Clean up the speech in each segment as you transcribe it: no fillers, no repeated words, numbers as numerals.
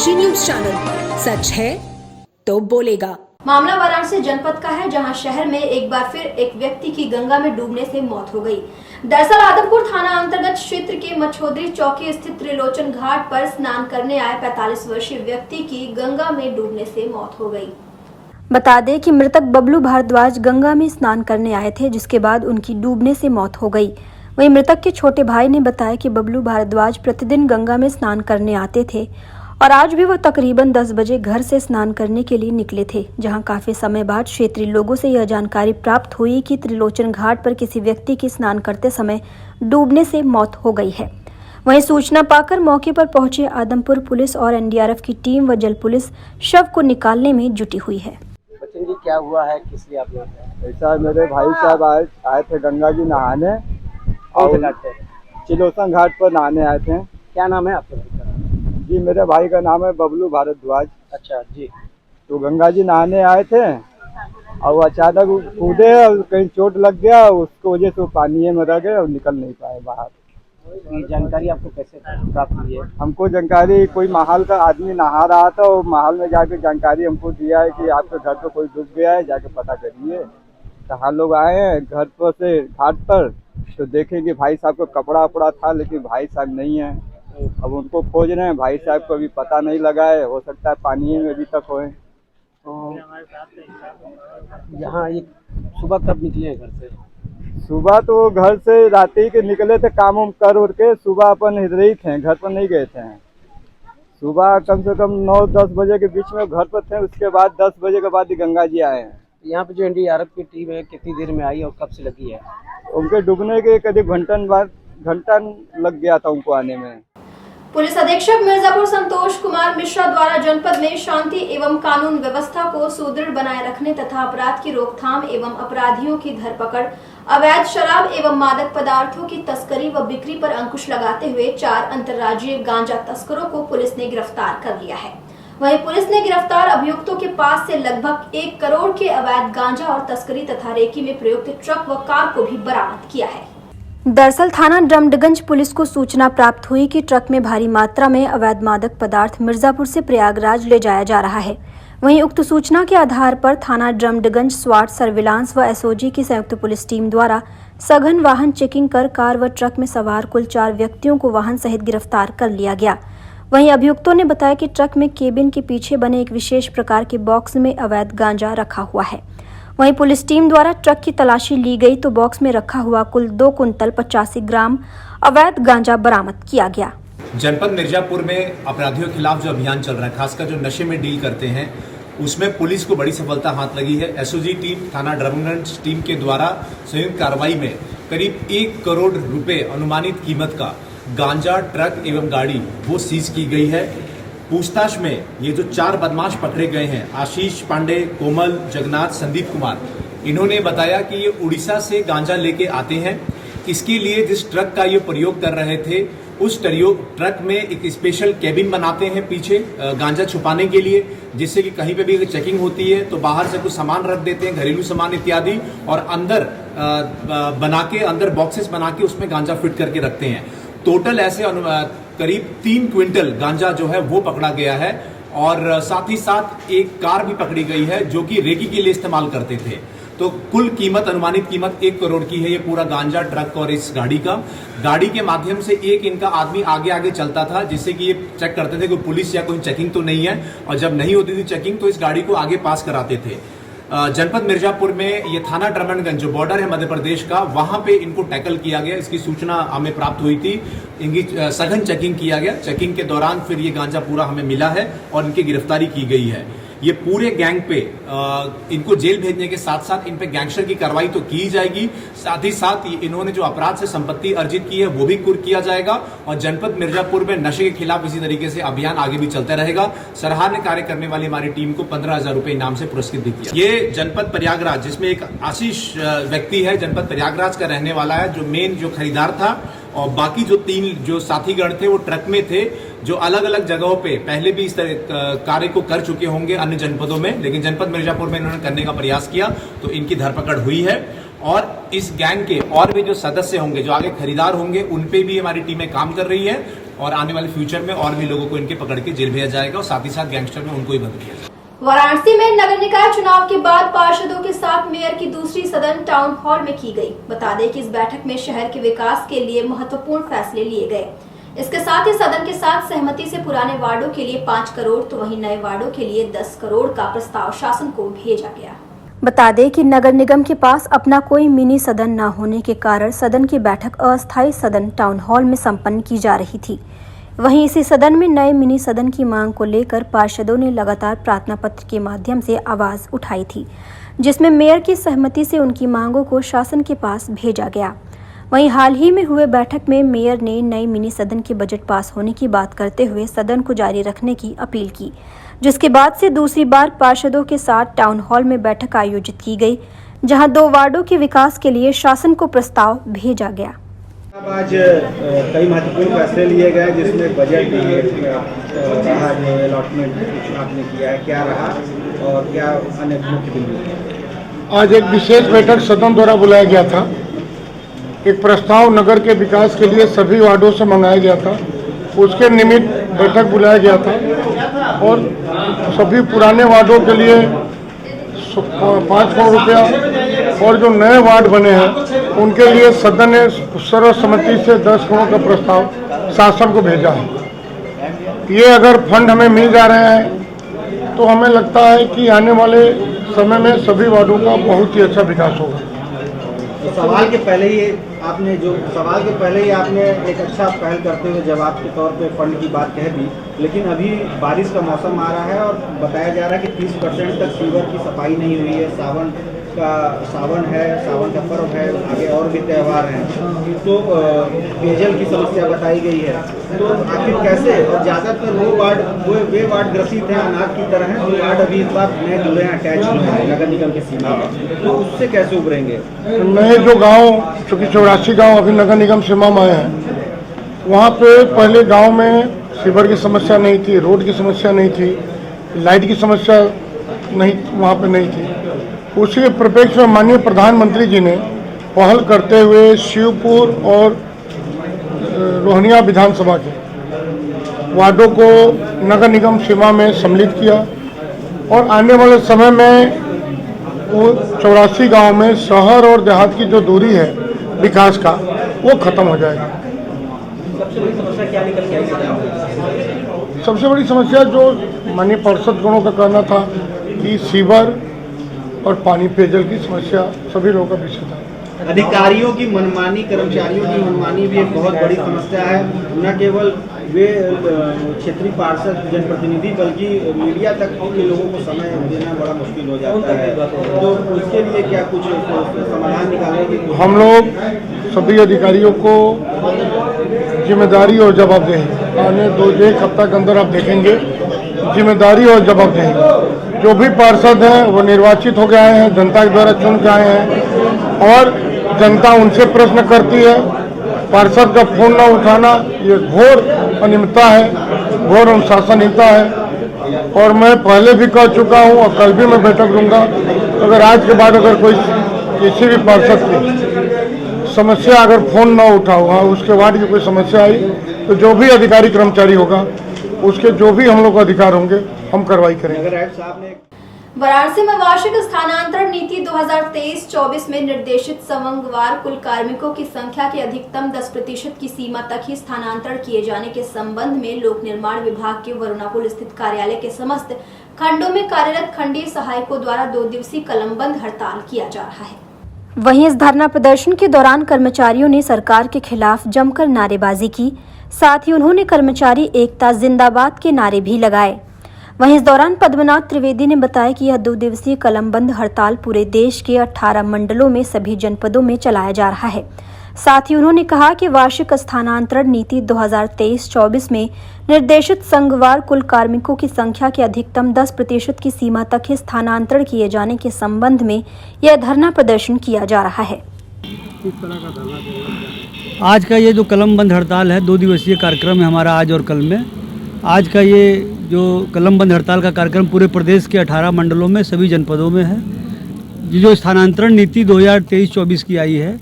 Kashi news channel, सच है तो बोलेगा। मामला वाराणसी जनपद का है, जहां शहर में एक बार फिर एक व्यक्ति की गंगा में डूबने से मौत हो गई। दरअसल आदमपुर थाना अंतर्गत क्षेत्र के मछोदरी चौकी स्थित त्रिलोचन घाट पर स्नान करने आए 45 वर्षीय व्यक्ति की गंगा में डूबने से मौत हो गई। बता दें कि मृतक बबलू भारद्वाज गंगा में स्नान करने आए थे, जिसके बाद उनकी डूबने से मौत हो गई। वहीं मृतक के छोटे भाई ने बताया कि बबलू भारद्वाज प्रतिदिन गंगा में स्नान करने आते थे और आज भी वह तकरीबन 10 बजे घर से स्नान करने के लिए निकले थे, जहां काफी समय बाद क्षेत्रीय लोगों से यह जानकारी प्राप्त हुई कि त्रिलोचन घाट पर किसी व्यक्ति की स्नान करते समय डूबने से मौत हो गई है। वहीं सूचना पाकर मौके पर पहुंचे आदमपुर पुलिस और एनडीआरएफ की टीम व जल पुलिस शव को निकालने में जुटी हुई है। बच्चन जी, क्या हुआ है, किस लिए आप लोग? ऐसा मेरे भाई साहब आए थे गंगा जी नहाने और त्रिलोचन घाट पर नहाने आए थे। क्या नाम है आपके भाई का? जी, मेरे भाई का नाम है बबलू भारद्वाज। अच्छा जी। तो गंगा जी नहाने आए थे और वो अचानक कूदे और कहीं चोट लग गया, उसको वजह से वो पानी में रह गए और निकल नहीं पाए बाहर। ये जानकारी आपको कैसे प्राप्त हुई है? हमको जानकारी कोई महल का आदमी नहा रहा था और महल में जाके जानकारी हमको दिया है कि आपके घर पे कोई डूब गया है, जाके पता करिए। तो हम लोग आए हैं घर पर से घाट पर, तो देखें कि भाई साहब का कपड़ा वपड़ा था, लेकिन भाई साहब नहीं है। अब उनको खोज रहे हैं, भाई साहब को अभी पता नहीं लगा है, हो सकता है पानी में अभी तक होए। तो यहाँ ये सुबह कब निकले हैं घर से? सुबह तो घर से रात ही के निकले थे, काम उम कर उड़ के। सुबह अपन इधर ही थे, घर पर नहीं गए थे। सुबह कम से कम 9-10 बजे के बीच में घर पर थे, उसके बाद 10 बजे के बाद ही गंगा जी आए हैं। यहाँ पे जो एनडीआरएफ की टीम है कितनी देर में आई और कब से लगी है? उनके डूबने के करीब घंटा लग गया था उनको आने में। पुलिस अधीक्षक मिर्जापुर संतोष कुमार मिश्रा द्वारा जनपद में शांति एवं कानून व्यवस्था को सुदृढ़ बनाए रखने तथा अपराध की रोकथाम एवं अपराधियों की धरपकड़, अवैध शराब एवं मादक पदार्थों की तस्करी व बिक्री पर अंकुश लगाते हुए 4 अंतर्राज्यीय गांजा तस्करों को पुलिस ने गिरफ्तार कर लिया है। वहीं पुलिस ने गिरफ्तार अभियुक्तों के पास से लगभग 1 करोड़ के अवैध गांजा और तस्करी तथा रेकी में प्रयुक्त ट्रक व कार को भी बरामद किया है। दरअसल थाना ड्रमडगंज पुलिस को सूचना प्राप्त हुई कि ट्रक में भारी मात्रा में अवैध मादक पदार्थ मिर्जापुर से प्रयागराज ले जाया जा रहा है। वहीं उक्त सूचना के आधार पर थाना ड्रमडगंज स्वाट सर्विलांस व एसओजी की संयुक्त पुलिस टीम द्वारा सघन वाहन चेकिंग कर कार व ट्रक में सवार कुल 4 व्यक्तियों को वाहन सहित गिरफ्तार कर लिया गया। वहीं अभियुक्तों ने बताया कि ट्रक में केबिन के पीछे बने एक विशेष प्रकार के बॉक्स में अवैध गांजा रखा हुआ है। वहीं पुलिस टीम द्वारा ट्रक की तलाशी ली गई तो बॉक्स में रखा हुआ कुल 2 कुंतल 85 ग्राम अवैध गांजा बरामद किया गया। जनपद मिर्जापुर में अपराधियों के खिलाफ जो अभियान चल रहा है, खासकर जो नशे में डील करते हैं, उसमें पुलिस को बड़ी सफलता हाथ लगी है। एसओजी टीम, थाना ड्रमडगंज टीम के द्वारा संयुक्त कार्रवाई में करीब 1 करोड़ रुपए अनुमानित कीमत का गांजा, ट्रक एवं गाड़ी वो सीज की गई है। पूछताछ में ये जो 4 बदमाश पकड़े गए हैं, आशीष पांडे, कोमल, जगन्नाथ, संदीप कुमार, इन्होंने बताया कि ये उड़ीसा से गांजा लेके आते हैं। इसके लिए जिस ट्रक का ये प्रयोग कर रहे थे, उस ट्रक में एक स्पेशल केबिन बनाते हैं पीछे गांजा छुपाने के लिए, जिससे कि कहीं पे भी चेकिंग होती है तो बाहर से कुछ सामान रख देते हैं, घरेलू सामान इत्यादि, और अंदर अंदर बॉक्सेस बना के उसमें गांजा फिट करके रखते हैं। टोटल ऐसे करीब 3 क्विंटल गांजा जो है वो पकड़ा गया है और साथ ही साथ एक कार भी पकड़ी गई है जो कि रेकी के लिए इस्तेमाल करते थे। तो कुल कीमत, अनुमानित कीमत 1 करोड़ की है ये पूरा गांजा, ट्रक और इस गाड़ी का। गाड़ी के माध्यम से एक इनका आदमी आगे चलता था, जिससे कि ये चेक करते थे कोई पुलिस या कोई चेकिंग तो नहीं है, और जब नहीं होती थी चेकिंग तो इस गाड़ी को आगे पास कराते थे। जनपद मिर्जापुर में ये थाना ड्रमडगंज जो बॉर्डर है मध्य प्रदेश का, वहां पे इनको टैकल किया गया। इसकी सूचना हमें प्राप्त हुई थी, इनकी सघन चेकिंग किया गया। चेकिंग के दौरान फिर ये गांजा पूरा हमें मिला है और इनकी गिरफ्तारी की गई है। ये पूरे गैंग पे इनको जेल भेजने के साथ साथ इन पे गैंगस्टर की कार्रवाई तो की जाएगी, साथ ही साथ इन्होंने जो अपराध से संपत्ति अर्जित की है वो भी कुर्क किया जाएगा। और जनपद मिर्जापुर में नशे के खिलाफ इसी तरीके से अभियान आगे भी चलता रहेगा। सराहनीय कार्य करने वाली हमारी टीम को 15,000 रुपए इनाम से पुरस्कृत भी किया। ये जनपद प्रयागराज, जिसमें एक आशीष व्यक्ति है, जनपद प्रयागराज का रहने वाला है, जो मेन जो खरीदार था, और बाकी जो 3 जो साथीगण थे वो ट्रक में थे, जो अलग अलग जगहों पे पहले भी इस तरह कार्य को कर चुके होंगे अन्य जनपदों में, लेकिन जनपद मिर्जापुर में इन्होंने करने का प्रयास किया तो इनकी धरपकड़ हुई है। और इस गैंग के और भी जो सदस्य होंगे, जो आगे खरीदार होंगे, उन पे भी हमारी टीमें काम कर रही है और आने वाले फ्यूचर में और भी लोगों को इनके पकड़ के जेल भेजा जाएगा और साथ ही साथ गैंगस्टर में उनको ही बंद किया जाएगा। वाराणसी में नगर निकाय चुनाव के बाद पार्षदों के साथ मेयर की दूसरी सदन टाउन हॉल में की गई। बता दें कि इस बैठक में शहर के विकास के लिए महत्वपूर्ण फैसले लिए गए। इसके साथ ही सदन के साथ सहमति से पुराने वार्डों के लिए 5 करोड़ तो वहीं नए वार्डों के लिए 10 करोड़ का प्रस्ताव शासन को भेजा गया। बता दें कि नगर निगम के पास अपना कोई मिनी सदन न होने के कारण सदन की बैठक अस्थायी सदन टाउन हॉल में संपन्न की जा रही थी। वहीं इसी सदन में नए मिनी सदन की मांग को लेकर पार्षदों ने लगातार प्रार्थना पत्र के माध्यम से आवाज उठाई थी, जिसमें मेयर की सहमति से उनकी मांगों को शासन के पास भेजा गया। वहीं हाल ही में हुए बैठक में मेयर ने नए मिनी सदन के बजट पास होने की बात करते हुए सदन को जारी रखने की अपील की, जिसके बाद से दूसरी बार पार्षदों के साथ टाउन हॉल में बैठक आयोजित की गई, जहां 2 वार्डों के विकास के लिए शासन को प्रस्ताव भेजा गया। आज कई महत्वपूर्ण फैसले लिए गए जिसमें बजट अलॉटमेंट आपने किया है, क्या रहा और क्या अन्य मुख्य बिंदु? आज एक विशेष बैठक सदन द्वारा बुलाया गया था। एक प्रस्ताव नगर के विकास के लिए सभी वार्डों से मंगाया गया था, उसके निमित्त बैठक बुलाया गया था और सभी पुराने वार्डों के लिए 5 करोड़ रुपया और जो नए वार्ड बने हैं उनके लिए सदन ने सर्वसम्मति से 10 करोड़ का प्रस्ताव शासन को भेजा है। ये अगर फंड हमें मिल जा रहे हैं तो हमें लगता है कि आने वाले समय में सभी वार्डों का बहुत ही अच्छा विकास होगा। तो सवाल के पहले ही आपने एक अच्छा पहल करते हुए जवाब के तौर पे फंड की बात कह दी, लेकिन अभी बारिश का मौसम आ रहा है और बताया जा रहा है कि 30% तक सीवर की सफाई नहीं हुई है। सावन का पर्व है, आगे और भी त्यौहार हैं, तो पेयजल की समस्या बताई गई है। तो आखिर कैसे, और ज़्यादातर वे वार्ड ग्रसित हैं, अनाथ की तरह हैं, जो वार्ड अभी इस बार नए जुड़े हैं, अटैच हुए हैं नगर निगम की सीमा में, तो उससे कैसे उभरेंगे? नए जो गांव, चूँकि 84 गांव अभी नगर निगम सीमा में आए हैं, वहाँ पे पहले गांव में सीवर की समस्या नहीं थी, रोड की समस्या नहीं थी, लाइट की समस्या नहीं वहाँ पे नहीं थी। उसी परिप्रेक्ष्य में माननीय प्रधानमंत्री जी ने पहल करते हुए शिवपुर और रोहनिया विधानसभा के वार्डों को नगर निगम सीमा में सम्मिलित किया और आने वाले समय में वो 84 गांव में शहर और देहात की जो दूरी है विकास का, वो खत्म हो जाएगा। सबसे बड़ी समस्या क्या निकल के आई? सबसे बड़ी समस्या जो माननीय पार्षद गणों का कहना था कि सीवर और पानी पेयजल की समस्या सभी लोगों का विषय था। अधिकारियों की मनमानी, कर्मचारियों की मनमानी भी एक बहुत बड़ी समस्या है। न केवल वे क्षेत्रीय पार्षद जनप्रतिनिधि बल्कि मीडिया तक के लोगों को समय देना बड़ा मुश्किल हो जाता है, तो उसके लिए क्या कुछ समाधान निकालेंगे? हम लोग सभी अधिकारियों को जिम्मेदारी और जवाबदेही आने 2-1 हफ्ता के अंदर आप देखेंगे, जिम्मेदारी और जवाबदेही। जो भी पार्षद हैं वो निर्वाचित हो गए हैं, जनता के द्वारा चुन के आए हैं और जनता उनसे प्रश्न करती है। पार्षद का फोन न उठाना ये घोर अनियमितता है, घोर अनुशासनहीनता है और मैं पहले भी कह चुका हूँ और कल भी मैं बैठक लूँगा। अगर आज के बाद अगर कोई किसी भी पार्षद की समस्या अगर फोन न उठा हुआ, उसके वार्ड की कोई समस्या आई, तो जो भी अधिकारी कर्मचारी होगा उसके जो भी हम लोग को अधिकार होंगे हम कार्रवाई करेंगे। वाराणसी में वार्षिक स्थानांतरण नीति 2023-24 में निर्देशित संवंगवार कुल कार्मिकों की संख्या के अधिकतम 10% की सीमा तक ही स्थानांतरण किए जाने के संबंध में लोक निर्माण विभाग के वरुणापुर स्थित कार्यालय के समस्त खंडों में कार्यरत खंडीय सहायकों द्वारा 2 दिवसीय कलमबंद हड़ताल किया जा रहा है। वहीं इस धरना प्रदर्शन के दौरान कर्मचारियों ने सरकार के खिलाफ जमकर नारेबाजी की, साथ ही उन्होंने कर्मचारी एकता जिंदाबाद के नारे भी लगाए। वहीं इस दौरान पद्मनाथ त्रिवेदी ने बताया कि यह 2 दिवसीय कलमबंद हड़ताल पूरे देश के 18 मंडलों में सभी जनपदों में चलाया जा रहा है। साथ ही उन्होंने कहा कि वार्षिक स्थानांतरण नीति 2023-24 में निर्देशित संघवार कुल कार्मिकों की संख्या के अधिकतम 10% की सीमा तक ही स्थानांतरण किए जाने के संबंध में यह धरना प्रदर्शन किया जा रहा है। आज का ये जो कलमबंद हड़ताल है, 2 दिवसीय कार्यक्रम है हमारा आज और कल में। आज का ये जो कलमबंद हड़ताल का कार्यक्रम पूरे प्रदेश के 18 मंडलों में सभी जनपदों में है। ये जो स्थानांतरण नीति 2023-24 की आई है,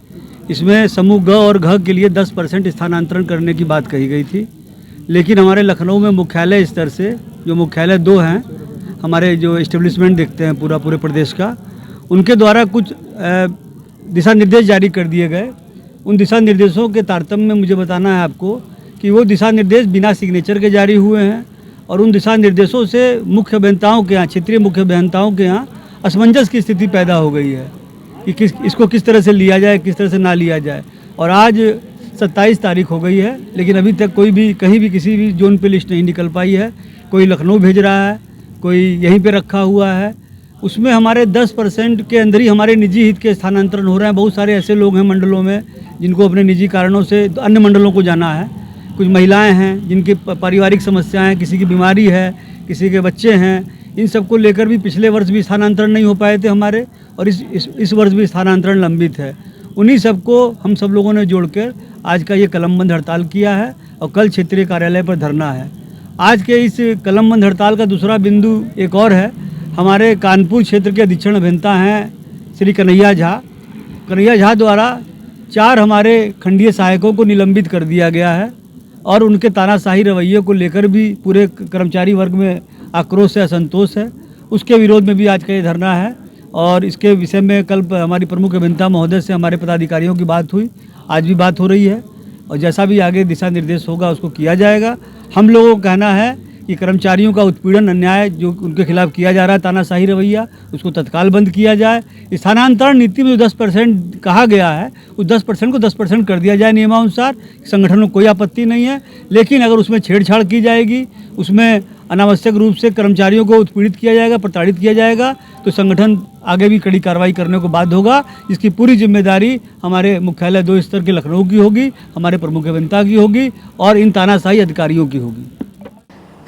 इसमें समूह ग और घ के लिए 10% स्थानांतरण करने की बात कही गई थी। लेकिन हमारे लखनऊ में मुख्यालय स्तर से, जो मुख्यालय 2 हैं हमारे, जो इस्टेब्लिशमेंट देखते हैं पूरे प्रदेश का, उनके द्वारा कुछ दिशा निर्देश जारी कर दिए गए। उन दिशा निर्देशों के तारतम्य में मुझे बताना है आपको कि वो दिशा निर्देश बिना सिग्नेचर के जारी हुए हैं और उन दिशा निर्देशों से मुख्य अभियंताओं के यहाँ, क्षेत्रीय मुख्य अभियंताओं के यहाँ असमंजस की स्थिति पैदा हो गई है कि इसको किस तरह से लिया जाए, किस तरह से ना लिया जाए। और आज 27 तारीख हो गई है, लेकिन अभी तक कोई भी कहीं भी किसी भी जोन पे लिस्ट नहीं निकल पाई है। कोई लखनऊ भेज रहा है, कोई यहीं पे रखा हुआ है। उसमें हमारे 10% के अंदर ही हमारे निजी हित के स्थानांतरण हो रहे हैं। बहुत सारे ऐसे लोग हैं मंडलों में जिनको अपने निजी कारणों से अन्य मंडलों को जाना है। कुछ महिलाएं हैं जिनकी पारिवारिक समस्याएं, किसी की बीमारी है, किसी के बच्चे हैं, इन सब को लेकर भी पिछले वर्ष भी स्थानांतरण नहीं हो पाए थे हमारे, और इस वर्ष भी स्थानांतरण लंबित है। उन्हीं सबको हम सब लोगों ने जोड़कर आज का ये कलमबंद हड़ताल किया है और कल क्षेत्रीय कार्यालय पर धरना है। आज के इस कलमबंद हड़ताल का दूसरा बिंदु एक और है। हमारे कानपुर क्षेत्र के अधीक्षण अभियंता हैं श्री कन्हैया झा द्वारा 4 हमारे खंडीय सहायकों को निलंबित कर दिया गया है और उनके तानाशाही रवैये को लेकर भी पूरे कर्मचारी वर्ग में आक्रोश है, असंतोष है। उसके विरोध में भी आज का ये धरना है और इसके विषय में कल हमारी प्रमुख अभियंता महोदय से हमारे पदाधिकारियों की बात हुई, आज भी बात हो रही है और जैसा भी आगे दिशा निर्देश होगा उसको किया जाएगा। हम लोगों का कहना है कि कर्मचारियों का उत्पीड़न, अन्याय जो उनके खिलाफ किया जा रहा है, तानाशाही रवैया, उसको तत्काल बंद किया जाए। स्थानांतरण नीति में जो 10% कहा गया है, उस 10% को 10% कर दिया जाए नियमानुसार। संगठन में कोई आपत्ति नहीं है, लेकिन अगर उसमें छेड़छाड़ की जाएगी, उसमें अनावश्यक रूप से कर्मचारियों को उत्पीड़ित किया जाएगा, प्रताड़ित किया जाएगा, तो संगठन आगे भी कड़ी कार्रवाई करने को बाध्य होगा। इसकी पूरी जिम्मेदारी हमारे मुख्यालय 2 स्तर के लखनऊ की होगी, हमारे प्रमुख अभियंता की होगी और इन तानाशाही अधिकारियों की होगी।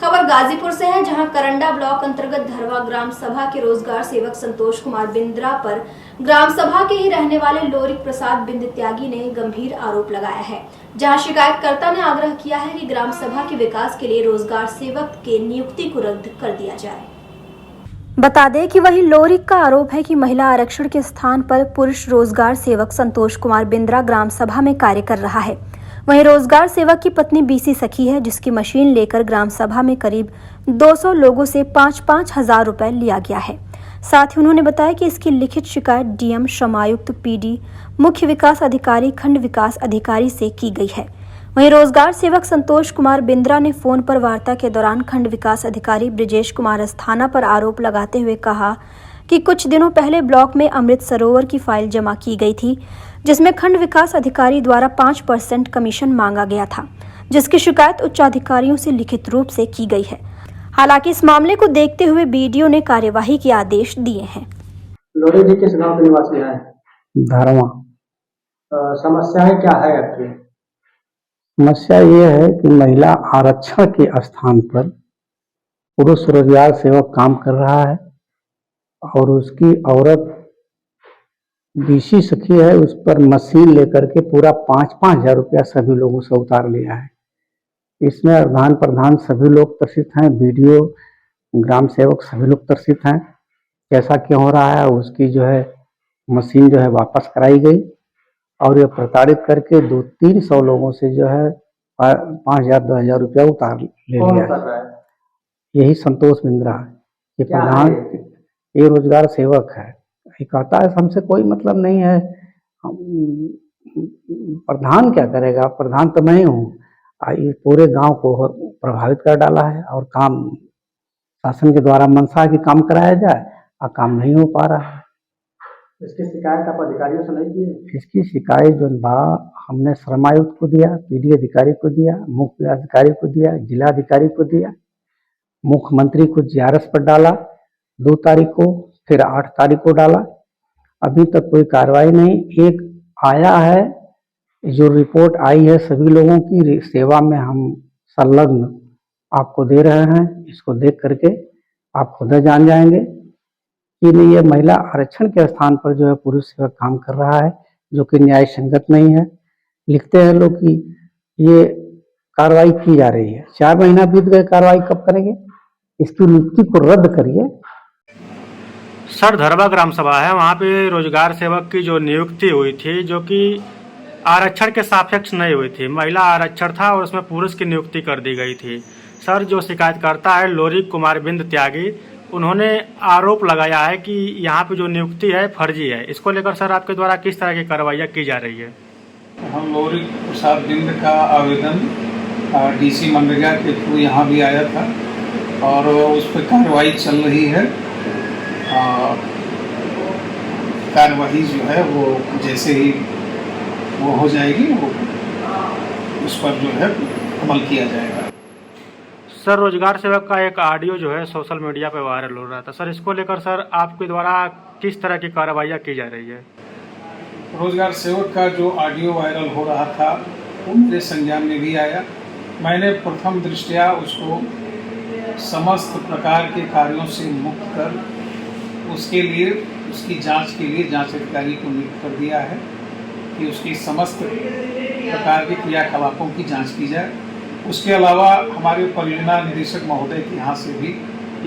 खबर गाजीपुर से है, जहां करंडा ब्लॉक अंतर्गत धरवा ग्राम सभा के रोजगार सेवक संतोष कुमार बिंद्रा पर ग्राम सभा के ही रहने वाले लोरिक प्रसाद बिंद त्यागी ने गंभीर आरोप लगाया है। जहां शिकायतकर्ता ने आग्रह किया है कि ग्राम सभा के विकास के लिए रोजगार सेवक के नियुक्ति को रद्द कर दिया जाए। बता दें कि वही लोरिक का आरोप है कि महिला आरक्षण के स्थान पर पुरुष रोजगार सेवक संतोष कुमार बिंद्रा ग्राम सभा में कार्य कर रहा है। वहीं रोजगार सेवक की पत्नी बीसी सखी है, जिसकी मशीन लेकर ग्राम सभा में करीब 200 लोगों से 5-5 हजार रुपए लिया गया है। साथ ही उन्होंने बताया कि इसकी लिखित शिकायत डीएम, श्रमायुक्त, पीडी, मुख्य विकास अधिकारी, खंड विकास अधिकारी से की गई है। वहीं रोजगार सेवक संतोष कुमार बिंद्रा ने फोन पर वार्ता के दौरान खंड विकास अधिकारी ब्रिजेश कुमार अस्थाना पर आरोप लगाते हुए कहा कि कुछ दिनों पहले ब्लॉक में अमृत सरोवर की फाइल जमा की गई थी, जिसमें खंड विकास अधिकारी द्वारा 5% कमीशन मांगा गया था, जिसकी शिकायत उच्च अधिकारियों से लिखित रूप से की गई है। हालांकि इस मामले को देखते हुए बीडीओ ने कार्यवाही के आदेश दिए हैं। लोरी जी किस गांव के निवासी हैं? धरवा। समस्याएं क्या है आपकी? समस्या ये है कि महिला आरक्षण के स्थान पर पुरुष रोजगार सेवक काम कर रहा है और उसकी औरत बीसी सखी है, उस पर मशीन लेकर के पूरा 5-5 हजार रुपया सभी लोगों से उतार लिया है। इसमें अर्धान प्रधान सभी लोग त्रसित हैं, बीडीओ, ग्राम सेवक सभी लोग त्रसित हैं। कैसा क्यों हो रहा है? उसकी जो है मशीन जो है वापस कराई गई और ये प्रताड़ित करके 200-300 लोगों से जो है 5,000-2,000 रुपया उतार ले लिया है। यही संतोष बिंद्रा है, ये प्रधान, ये रोजगार सेवक है। ये कहता है हमसे कोई मतलब नहीं है, प्रधान क्या करेगा? प्रधान तो मैं हूँ। ये पूरे गांव को प्रभावित कर डाला है और काम शासन के द्वारा मनसा की काम कराया जाए और काम नहीं हो पा रहा है। इसकी शिकायत आप अधिकारियों से नहीं की? इसकी शिकायत जो हमने श्रमायुक्त को दिया, पीडी अधिकारी को दिया, मुख्य अधिकारी को दिया, जिला अधिकारी को दिया, मुख्यमंत्री को जीआरएस पर डाला 2 तारीख को, फिर 8 तारीख को डाला। अभी तक कोई कार्रवाई नहीं। एक आया है जो रिपोर्ट आई है सभी लोगों की सेवा में हम संलग्न आपको दे रहे हैं। इसको देख करके आप खुद जान जाएंगे कि नहीं ये महिला आरक्षण के स्थान पर जो है पुरुष सेवक काम कर रहा है, जो कि न्याय संगत नहीं है। लिखते हैं लोग कि ये कार्रवाई की जा रही है। 4 महीना बीत गए, कार्रवाई कब करेंगे? इसकी नियुक्ति को रद्द करिए। सर, धरवा ग्राम सभा है, वहाँ पे रोजगार सेवक की जो नियुक्ति हुई थी, जो कि आरक्षण के सापेक्ष नहीं हुई थी। महिला आरक्षण था और उसमें पुरुष की नियुक्ति कर दी गई थी। सर, जो शिकायतकर्ता है लोरी कुमार बिंद त्यागी, उन्होंने आरोप लगाया है कि यहाँ पे जो नियुक्ति है फर्जी है। इसको लेकर सर आपके द्वारा किस तरह की कार्रवाइयाँ की जा रही है? हम लोरी प्रसाद बिंद का आवेदन डीसी मनरेगा के थ्रू यहाँ भी आया था और उस पर कार्रवाई चल रही है। कार्रवाई जो है वो जैसे ही वो हो जाएगी वो उस पर जो है अमल किया जाएगा। सर, रोजगार सेवक का एक ऑडियो जो है सोशल मीडिया पे वायरल हो रहा था। सर, इसको लेकर सर आपके द्वारा किस तरह की कार्रवाइयाँ की जा रही है? रोजगार सेवक का जो ऑडियो वायरल हो रहा था वो मेरे संज्ञान में भी आया। मैंने प्रथम दृष्टया उसको समस्त प्रकार के कार्यों से मुक्त कर उसके लिए उसकी जांच के लिए जांच अधिकारी को नियुक्त कर दिया है कि उसकी समस्त प्रकार के क्रियाकलापों की जांच की जाए। उसके अलावा हमारे परियोजना निदेशक महोदय के यहाँ से भी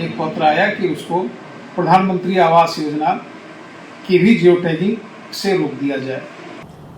एक पत्र आया कि उसको प्रधानमंत्री आवास योजना की भी जियो टैगिंग से रोक दिया जाए।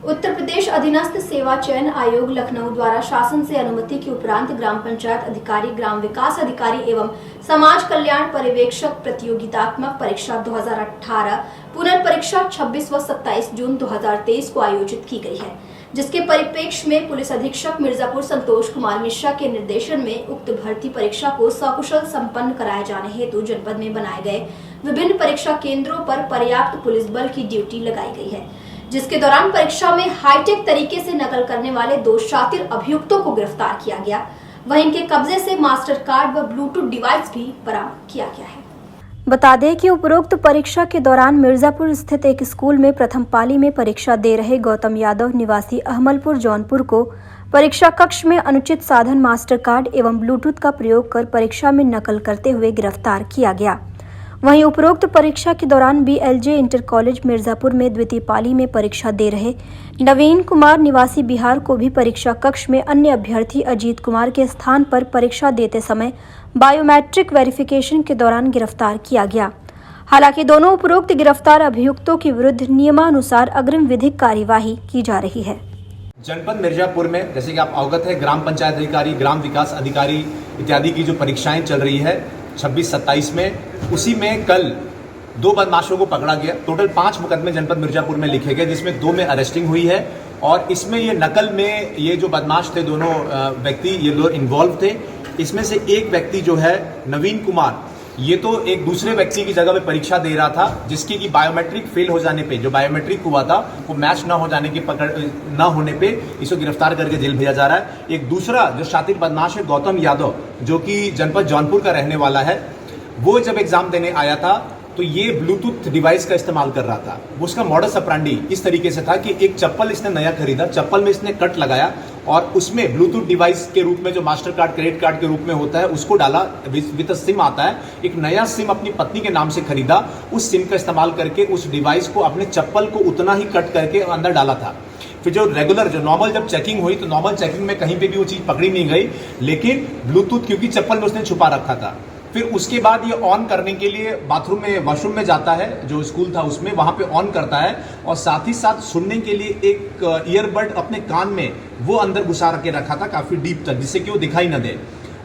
उत्तर प्रदेश अधीनस्थ सेवा चयन आयोग लखनऊ द्वारा शासन से अनुमति के उपरांत ग्राम पंचायत अधिकारी, ग्राम विकास अधिकारी एवं समाज कल्याण पर्यवेक्षक प्रतियोगितात्मक परीक्षा 2018 पुनर्परीक्षा 26 व 27 जून 2023 को आयोजित की गई है, जिसके परिप्रेक्ष्य में पुलिस अधीक्षक मिर्जापुर संतोष कुमार मिश्रा के निर्देशन में उक्त भर्ती परीक्षा को सकुशल संपन्न कराए जाने हेतु जनपद में बनाए गए विभिन्न परीक्षा केंद्रों पर पर्याप्त पुलिस बल की ड्यूटी लगाई गई है, जिसके दौरान परीक्षा में हाईटेक तरीके से नकल करने वाले 2 शातिर अभियुक्तों को गिरफ्तार किया गया। वहीं इनके कब्जे से मास्टर कार्ड व ब्लूटूथ डिवाइस भी बरामद किया गया है। बता दें कि उपरोक्त परीक्षा के दौरान मिर्जापुर स्थित एक स्कूल में प्रथम पाली में परीक्षा दे रहे गौतम यादव निवासी अहमलपुर जौनपुर को परीक्षा कक्ष में अनुचित साधन मास्टर कार्ड एवं ब्लूटूथ का प्रयोग कर परीक्षा में नकल करते हुए गिरफ्तार किया गया। वहीं उपरोक्त परीक्षा के दौरान बीएलजे इंटर कॉलेज मिर्जापुर में द्वितीय पाली में परीक्षा दे रहे नवीन कुमार निवासी बिहार को भी परीक्षा कक्ष में अन्य अभ्यर्थी अजीत कुमार के स्थान पर परीक्षा देते समय बायोमेट्रिक वेरिफिकेशन के दौरान गिरफ्तार किया गया। हालांकि दोनों उपरोक्त गिरफ्तार अभियुक्तों के विरुद्ध नियमानुसार अग्रिम विधिक कार्यवाही की जा रही है। जनपद मिर्जापुर में जैसे कि आप अवगत है, ग्राम पंचायत अधिकारी, ग्राम विकास अधिकारी इत्यादि की जो परीक्षाएं चल रही है 26-27 में, उसी में कल 2 बदमाशों को पकड़ा गया। टोटल 5 मुकदमे जनपद मिर्जापुर में लिखे गए, जिसमें 2 में अरेस्टिंग हुई है और इसमें ये नकल में ये जो बदमाश थे दोनों व्यक्ति ये लोग इन्वॉल्व थे। इसमें से एक व्यक्ति जो है नवीन कुमार, ये तो एक दूसरे व्यक्ति की जगह पे परीक्षा दे रहा था, जिसकी की बायोमेट्रिक फेल हो जाने पे, जो बायोमेट्रिक हुआ था वो मैच ना हो जाने की न होने पे इसको गिरफ्तार करके जेल भेजा जा रहा है। एक दूसरा जो शातिर बदमाश है गौतम यादव, जो कि जनपद जौनपुर का रहने वाला है, वो जब एग्जाम देने आया था तो ये ब्लूटूथ डिवाइस का इस्तेमाल कर रहा था। उसका मॉडस ऑपरेंडी इस तरीके से था कि एक चप्पल इसने नया खरीदा, चप्पल में इसने कट लगाया और उसमें ब्लूटूथ डिवाइस के रूप में जो मास्टर कार्ड, क्रेडिट कार्ड के रूप में होता है उसको डाला, विद सिम आता है। एक नया सिम अपनी पत्नी के नाम से खरीदा, उस सिम का इस्तेमाल करके उस डिवाइस को अपने चप्पल को उतना ही कट करके अंदर डाला था। फिर जो रेगुलर जो नॉर्मल जब चेकिंग हुई तो नॉर्मल चेकिंग में कहीं पे भी वो चीज पकड़ी नहीं गई, लेकिन ब्लूटूथ क्योंकि चप्पल में उसने छुपा रखा था। फिर उसके बाद ये ऑन करने के लिए बाथरूम में, वॉशरूम में जाता है, जो स्कूल था उसमें, वहां पे ऑन करता है और साथ ही साथ सुनने के लिए एक ईयरबड अपने कान में वो अंदर घुसा के रखा था काफी डीप तक, जिससे कि वो दिखाई न दे।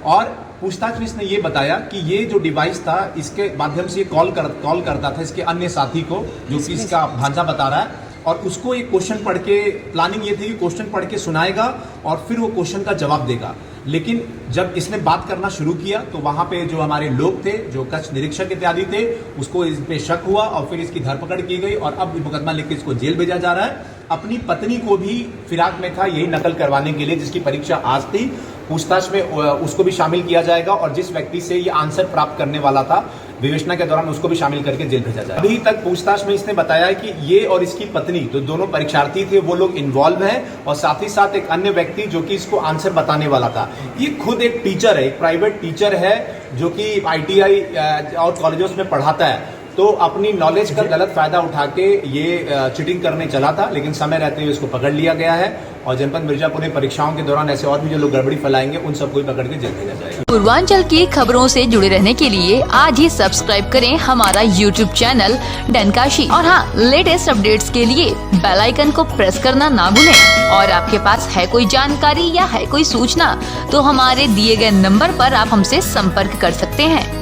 और पूछताछ में इसने ये बताया कि ये जो डिवाइस था इसके माध्यम से कॉल करता था इसके अन्य साथी को, जो कि इसका भांजा बता रहा है, और उसको एक क्वेश्चन पढ़ के, प्लानिंग ये थी कि क्वेश्चन पढ़ के सुनाएगा और फिर वो क्वेश्चन का जवाब देगा। लेकिन जब इसने बात करना शुरू किया तो वहां पे जो हमारे लोग थे, जो कक्ष निरीक्षक इत्यादि थे, उसको इस पे शक हुआ और फिर इसकी धरपकड़ की गई और अब मुकदमा लेकर इसको जेल भेजा जा रहा है। अपनी पत्नी को भी फिराक में था यही नकल करवाने के लिए, जिसकी परीक्षा आज थी। पूछताछ में उसको भी शामिल किया जाएगा और जिस व्यक्ति से ये आंसर प्राप्त करने वाला था विवेचना के दौरान उसको भी शामिल करके जेल भेजा जाएगा। अभी तक पूछताछ में इसने बताया है कि ये और इसकी पत्नी, जो दोनों परीक्षार्थी थे, वो लोग इन्वॉल्व हैं और साथ ही साथ एक अन्य व्यक्ति जो कि इसको आंसर बताने वाला था। ये खुद एक टीचर है, एक प्राइवेट टीचर है, जो कि ITI और कॉलेजों में पढ़ाता है तो अपनी नॉलेज का गलत फायदा उठा के ये चीटिंग करने चला था, लेकिन समय रहते हुए इसको पकड़ लिया गया है और जनपद मिर्जापुर में परीक्षाओं के दौरान ऐसे और भी जो लोग गड़बड़ी फैलाएंगे उन सबको पकड़ के जेल भेजा जाएगा। पूर्वांचल की खबरों से जुड़े रहने के लिए आज ही सब्सक्राइब करें हमारा YouTube चैनल डनकाशी और हाँ, लेटेस्ट अपडेट्स के लिए बेल आइकन को प्रेस करना ना भूलें। और आपके पास है कोई जानकारी या है कोई सूचना तो हमारे दिए गए नंबर पर आप हमसे संपर्क कर सकते हैं।